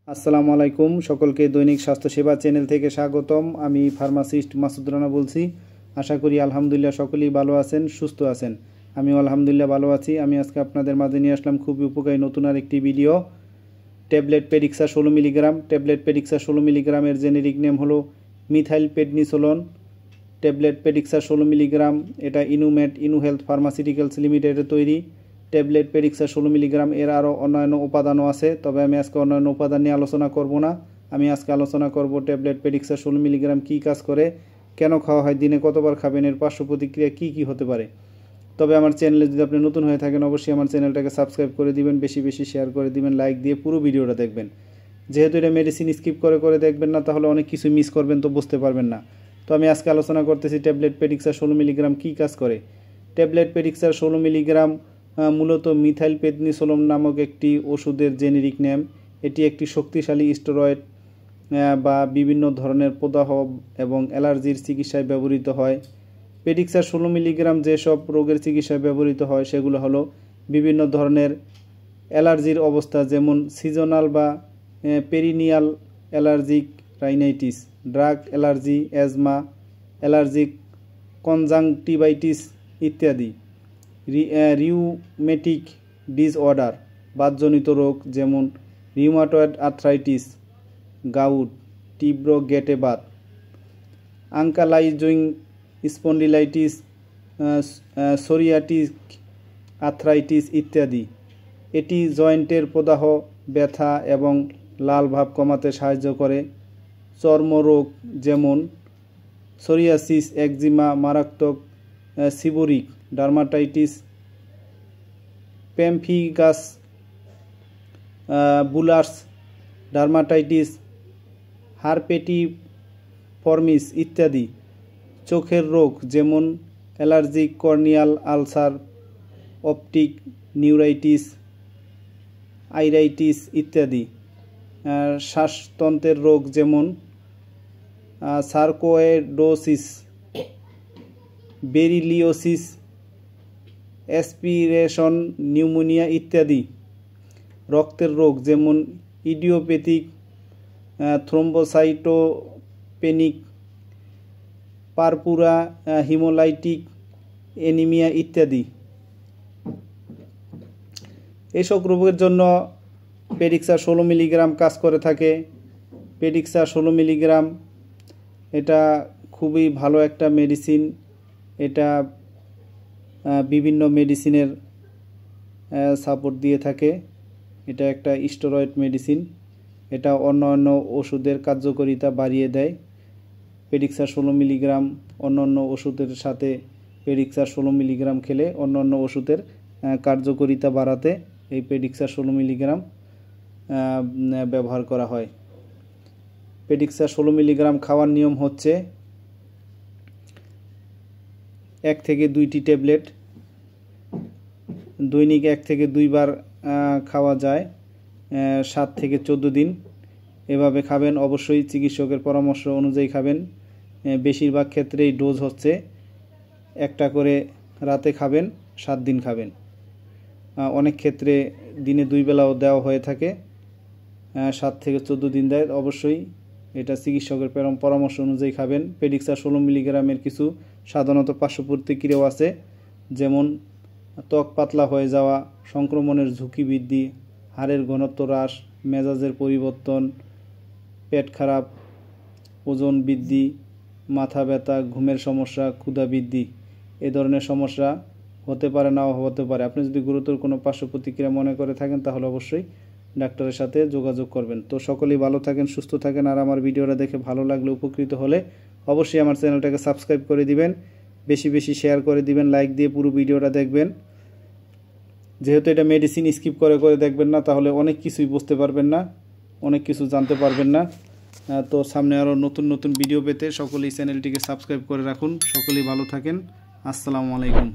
আসসালামু আলাইকুম সকলকে দৈনিক স্বাস্থ্য সেবা চ্যানেল থেকে স্বাগতম। আমি ফার্মাসিস্ট মাসুদ রানা বলছি। আশা করি আলহামদুলিল্লাহ সকলেই ভালো আছেন, সুস্থ আছেন। আমিও আলহামদুলিল্লাহ ভালো আছি। আমি আজকে আপনাদের মাঝে নিয়ে আসলাম খুবই উপকারী নতুন আর একটি video. Tablet Pedixa 16 milligram. Tablet Pedixa 16 মিলিগ্রামের জেনেরিক নেম হলো methyl prednisolone. Tablet Pedixa 16 milligram, এটা ইনুমেট ইনুহেলথ ফার্মাসিউটিক্যালস লিমিটেডের তৈরি। ট্যাবলেট পেডিক্সা 16 মিলিগ্রাম এর আরও অন্যান্য উপাদানও আছে, তবে আমি আজকে অন্যান্য উপাদান নিয়ে আলোচনা করব না। আমি আজকে আলোচনা করব ট্যাবলেট পেডিক্সা 16 মিলিগ্রাম কী কাজ করে, কেন খাওয়া হয়, দিনে কতবার খাবেন, এর পার্শ্ব প্রতিক্রিয়া কী কী হতে পারে। তবে আমার চ্যানেলে যদি আপনি নতুন হয়ে থাকেন অবশ্যই আমার চ্যানেলটাকে সাবস্ক্রাইব করে দিবেন, বেশি বেশি শেয়ার করে দিবেন, লাইক দিয়ে পুরো ভিডিওটা দেখবেন। যেহেতু এটা মেডিসিন স্কিপ করে করে দেখবেন না, তাহলে অনেক কিছু মিস করবেন, তো বুঝতে পারবেন না। তো আমি আজকে আলোচনা করতেছি ট্যাবলেট পেডিক্সা 16 মিলিগ্রাম কী কাজ করে। ট্যাবলেট পেডিক্সার 16 মিলিগ্রাম মূলত মিথাইল পেডনিসোলন নামক একটি ওষুধের জেনেরিক নেম। এটি একটি শক্তিশালী স্টেরয়েড বা বিভিন্ন ধরনের প্রদাহ এবং অ্যালার্জির চিকিৎসায় ব্যবহৃত হয়। পেডিক্সার 16 মিলিগ্রাম যেসব রোগের চিকিৎসায় ব্যবহৃত হয় সেগুলো হলো বিভিন্ন ধরনের অ্যালার্জির অবস্থা, যেমন সিজনাল বা perennial allergic rhinitis, drug allergy, asthma, allergic conjunctivitis ইত্যাদি। রিউমেটিক ডিসঅর্ডার, বাতজনিত রোগ যেমন রিউমাটয়েড আর্থ্রাইটিস, গাউট, তীব্র গেটে বাত, আঙ্কালাইজিং স্পন্ডিলাইটিস, সোরিয়াটিক আর্থ্রাইটিস ইত্যাদি। এটি জয়েন্টের প্রদাহ, ব্যথা এবং লাল ভাব কমাতে সাহায্য করে। চর্মরোগ যেমন সোরিয়াসিস, একজিমা, মারাত্মক সিবোরিক ডার্মাটাইটিস, পেমফিগাস বুলার্স ডার্মাটাইটিস, হারপেটিফর্মিস ইত্যাদি। চোখের রোগ যেমন allergic corneal ulcer, optic neuritis, আইরাইটিস ইত্যাদি। শ্বাসতন্ত্রের রোগ যেমন সার্কোয়েডোসিস, বেরিলিওসিস, অ্যাসপিরেশন নিউমোনিয়া ইত্যাদি। রক্তের রোগ যেমন ইডিওপ্যাথিক থ্রোম্বোসাইটোপেনিক, পারপুরা হিমোলাইটিক অ্যানিমিয়া ইত্যাদি। এসব রোগের জন্য পেডিক্সা 16 মিলিগ্রাম কাজ করে থাকে। পেডিক্সা 16 মিলিগ্রাম এটা খুবই ভালো একটা মেডিসিন। এটা বিভিন্ন মেডিসিনের সাপোর্ট দিয়ে থাকে। এটা একটা স্টেরয়েড মেডিসিন। এটা অন্য ওষুধের কার্যকারিতা বাড়িয়ে দেয়। পেডিক্সা 16 মিলিগ্রাম অন্য ওষুধের সাথে পেডিক্সা 16 মিলিগ্রাম খেলে অন্য ওষুধের কার্যকারিতা বাড়াতে এই পেডিক্সা 16 মিলিগ্রাম ব্যবহার করা হয়। পেডিক্সা 16 মিলিগ্রাম খাওয়ার নিয়ম হচ্ছে 1 থেকে 2টি ট্যাবলেট দৈনিক 1 থেকে 2 বার খাওয়া যায়, 7 থেকে 14 দিন এভাবে খাবেন। অবশ্যই চিকিৎসকের পরামর্শ অনুযায়ী খাবেন। বেশিরভাগ ক্ষেত্রেই ডোজ হচ্ছে একটা করে রাতে খাবেন, 7 দিন খাবেন। অনেক ক্ষেত্রে দিনে 2 বেলাও দেওয়া হয়ে থাকে, 7 থেকে 14 দিন দেয়। অবশ্যই এটা চিকিৎসকের পরামর্শ অনুযায়ী খাবেন। পেডিক্সা 16 মিলিগ্রামের কিছু সাধারণত পার্শ্ব প্রতিক্রিয়াও আছে, যেমন ত্বক পাতলা হয়ে যাওয়া, সংক্রমণের ঝুঁকি বৃদ্ধি, হাড়ের ঘনত্ব হ্রাস, মেজাজের পরিবর্তন, পেট খারাপ, ওজন বৃদ্ধি, মাথা ব্যথা, ঘুমের সমস্যা, ক্ষুধা বৃদ্ধি। এ ধরনের সমস্যা হতে পারে, নাও হতে পারে। আপনি যদি গুরুতর কোনো পার্শ্ব প্রতিক্রিয়া মনে করে থাকেন তাহলে অবশ্যই ডাক্তারের সাথে যোগাযোগ করবেন। তো সকলেই ভালো থাকেন, সুস্থ থাকেন। আর আমার ভিডিওটা দেখে ভালো লাগলে, উপকৃত হলে অবশ্যই আমার চ্যানেলটাকে সাবস্ক্রাইব করে দিবেন, বেশি বেশি শেয়ার করে দিবেন, লাইক দিয়ে পুরো ভিডিওটা দেখবেন। যেহেতু এটা মেডিসিন স্কিপ করে করে দেখবেন না, তাহলে অনেক কিছুই বুঝতে পারবেন না, অনেক কিছু জানতে পারবেন না। তো সামনে আরও নতুন নতুন ভিডিও পেতে সকলেই চ্যানেলটিকে সাবস্ক্রাইব করে রাখুন। সকলেই ভালো থাকেন। আসসালামু আলাইকুম।